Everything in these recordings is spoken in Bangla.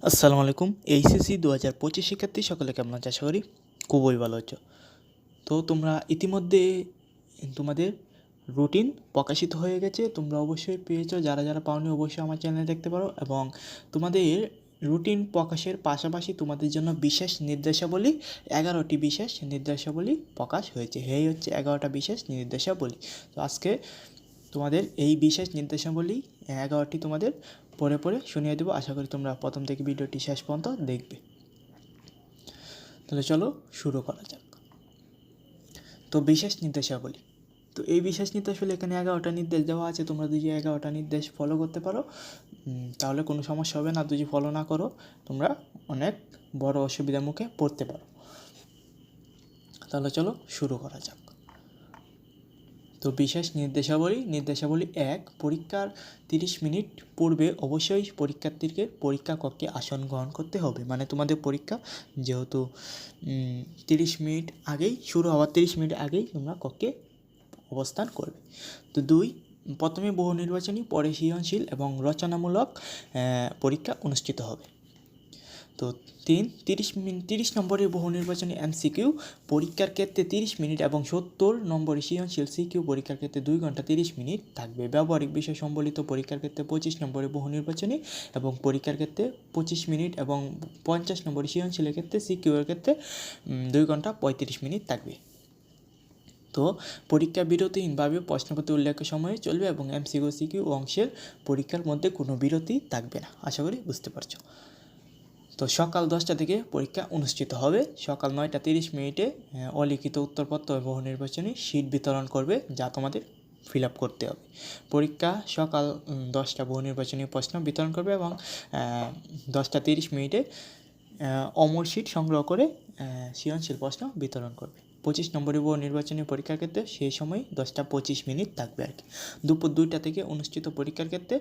আসসালামু আলাইকুম। এইচএসসি 2025 শিক্ষার্থী সকলে কেমন আছো? আশা করি খুবই ভালো আছো। তো তোমরা ইতিমধ্যে তোমাদের রুটিন প্রকাশিত হয়ে গেছে, তোমরা অবশ্যই পেয়েছো। যারা যারা পাওনি অবশ্যই আমার চ্যানেলে দেখতে পারো। এবং তোমাদের রুটিন প্রকাশের পাশাপাশি তোমাদের জন্য বিশেষ নির্দেশাবলী 11টি বিশেষ নির্দেশাবলী প্রকাশ হয়েছে। এই হচ্ছে 11টা বিশেষ নির্দেশাবলী। তো আজকে তোমাদের এই বিশেষ নির্দেশাবলী 11টি তোমাদের পরে পরে শুনিয়ে দেবো। আশা করি তোমরা প্রথম থেকে ভিডিওটি শেষ পর্যন্ত দেখবে। তাহলে চলো শুরু করা যাক। তো বিশেষ নির্দেশাবলী, তো এই বিশেষ নির্দেশাবলী এখানে 11টা নির্দেশ দেওয়া আছে। তোমরা যদি 11টা নির্দেশ ফলো করতে পারো তাহলে কোনো সমস্যা হবে না। যদি ফলো না করো তোমরা অনেক বড় অসুবিধার মুখে পড়তে পারো। তাহলে চলো শুরু করা যাক। তো বিশেষ নির্দেশাবলী 1, পরীক্ষার 30 মিনিট পূর্বে অবশ্যই পরীক্ষার্থীকে পরীক্ষা কক্ষে আসন গ্রহণ করতে হবে। মানে তোমাদের পরীক্ষা যেহেতু 30 মিনিট আগেই শুরু হওয়ার 30 মিনিট আগেই তোমরা কক্ষে অবস্থান করবে। তো 2, প্রথমে বহু নির্বাচনী পরে সৃজনশীল এবং রচনামূলক পরীক্ষা অনুষ্ঠিত হবে। তো 3, 30 নম্বরের বহু নির্বাচনী এমসিকিউ পরীক্ষার ক্ষেত্রে 30 মিনিট এবং 70 নম্বরের সৃজনশীল সিকিউ পরীক্ষার ক্ষেত্রে 2 ঘন্টা 30 মিনিট থাকবে। ব্যবহারিক বিষয় সম্বলিত পরীক্ষার ক্ষেত্রে 25 নম্বরের বহু নির্বাচনী এবং পরীক্ষার ক্ষেত্রে 25 মিনিট এবং 50 নম্বরের সৃজনশীলের ক্ষেত্রে সিকিউর ক্ষেত্রে 2 ঘন্টা 35 মিনিট থাকবে। তো পরীক্ষা বিরতিহীনভাবে প্রশ্নপত্র উল্লেখের সময়ে চলবে এবং এমসিকিউ সিকিউ অংশের পরীক্ষার মধ্যে কোনো বিরতি থাকবে না। আশা করি বুঝতে পারছো। তো সকাল 10টা থেকে পরীক্ষা অনুষ্ঠিত হবে। সকাল 9টা 30 মিনিটে অলিখিত উত্তরপত্র এবং নির্বাচনী শীট বিতরণ করবে, যা তোমাদের ফিল আপ করতে হবে। পরীক্ষা সকাল 10টা বহু নির্বাচনী প্রশ্ন বিতরণ করবে এবং 10টা 30 মিনিটে অমর শীট সংগ্রহ করে সৃজনশীল প্রশ্ন বিতরণ করবে। 25 নম্বরের বহু নির্বাচনী পরীক্ষার ক্ষেত্রে সেই সময় 10টা 25 মিনিট থাকবে আর কি। দুপুর 2টা থেকে অনুষ্ঠিত পরীক্ষার ক্ষেত্রে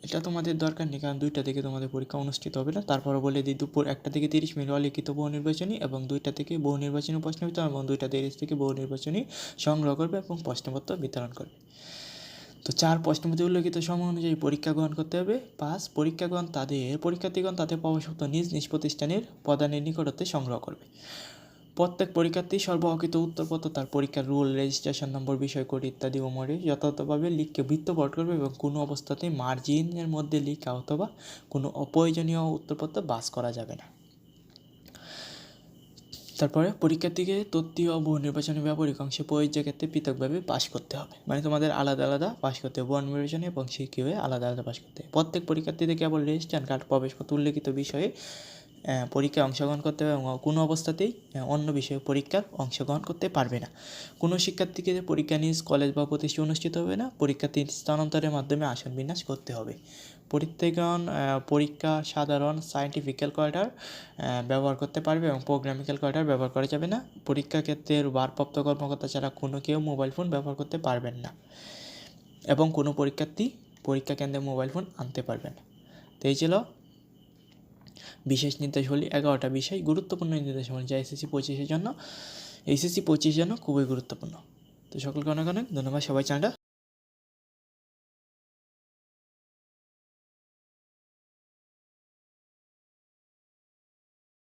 এটা তোমাদের দরকার নেই, কারণ 2টা থেকে তোমাদের পরীক্ষা অনুষ্ঠিত হবে না। তারপরে বলে দিই, দুপুর 1টা থেকে 30 মিনিট অলিখিত বহু নির্বাচনী এবং 2টা থেকে বহু নির্বাচনী প্রশ্ন বিতরণ এবং 2টা 30 থেকে বহু নির্বাচনী সংগ্রহ করবে এবং প্রশ্নপত্র বিতরণ করবে। তো 4, প্রশ্নপত্রে উল্লেখিত সময় অনুযায়ী পরীক্ষা গ্রহণ করতে হবে। 5, পরীক্ষার্থীগণ তাদের প্রবেশপত্র নিজ নিজ প্রতিষ্ঠানের প্রধানের নিকটতে সংগ্রহ করবে। প্রত্যেক পরীক্ষার্থী সর্বহকিত উত্তরপত্র তার পরীক্ষার রুল, রেজিস্ট্রেশন নম্বর, বিষয় কোড ইত্যাদি ওমরে যথাযথভাবে লিখে ভিত্তিপট করবে এবং কোনো অবস্থাতেই মার্জিনের মধ্যে লেখা অথবা কোনো অপ্রয়োজনীয় উত্তরপত্র বাস করা যাবে না। তারপরে পরীক্ষার্থীকে তত্ত্বীয় বহু নির্বাচনী ব্যবহারিক অংশে প্রযোজ্য ক্ষেত্রে পৃথকভাবে পাস করতে হবে। মানে তোমাদের আলাদা আলাদা পাস করতে হবে। বহু নির্বাচনী এবং সিকিউয়ে আলাদা আলাদা পাস করতে হবে। প্রত্যেক পরীক্ষার্থীদের কেবল রেজিস্ট্রেশন কার্ড, প্রবেশপত্র উল্লেখিত বিষয়ে পরীক্ষায় অংশগ্রহণ করতে হবে এবং কোনো অবস্থাতেই অন্য বিষয়ে পরীক্ষার অংশগ্রহণ করতে পারবে না। কোনো শিক্ষার্থীকে পরীক্ষা নিজ কলেজ বা প্রতিষ্ঠানে অনুষ্ঠিত হবে না। পরীক্ষার্থী স্থানান্তরের মাধ্যমে আসন বিন্যাস করতে হবে। পরীক্ষাগণ পরীক্ষা সাধারণ সায়েন্টিফিক ক্যালকুলেটর ব্যবহার করতে পারবে এবং প্রোগ্রামিং ক্যালকুলেটর ব্যবহার করা যাবে না। পরীক্ষা ক্ষেত্রের ভারপ্রাপ্ত কর্মকর্তা ছাড়া কোনো কেউ মোবাইল ফোন ব্যবহার করতে পারবেন না এবং কোনো পরীক্ষার্থী পরীক্ষা কেন্দ্রে মোবাইল ফোন আনতে পারবে না। তো এই ছিল বিশেষ নির্দেশাবলী। 11টা বিষয় গুরুত্বপূর্ণ নির্দেশাবলী যা এসএসসি 25-এর জন্য খুবই গুরুত্বপূর্ণ। তো সকলকে অনেক অনেক ধন্যবাদ। সবাই চ্যানেলটা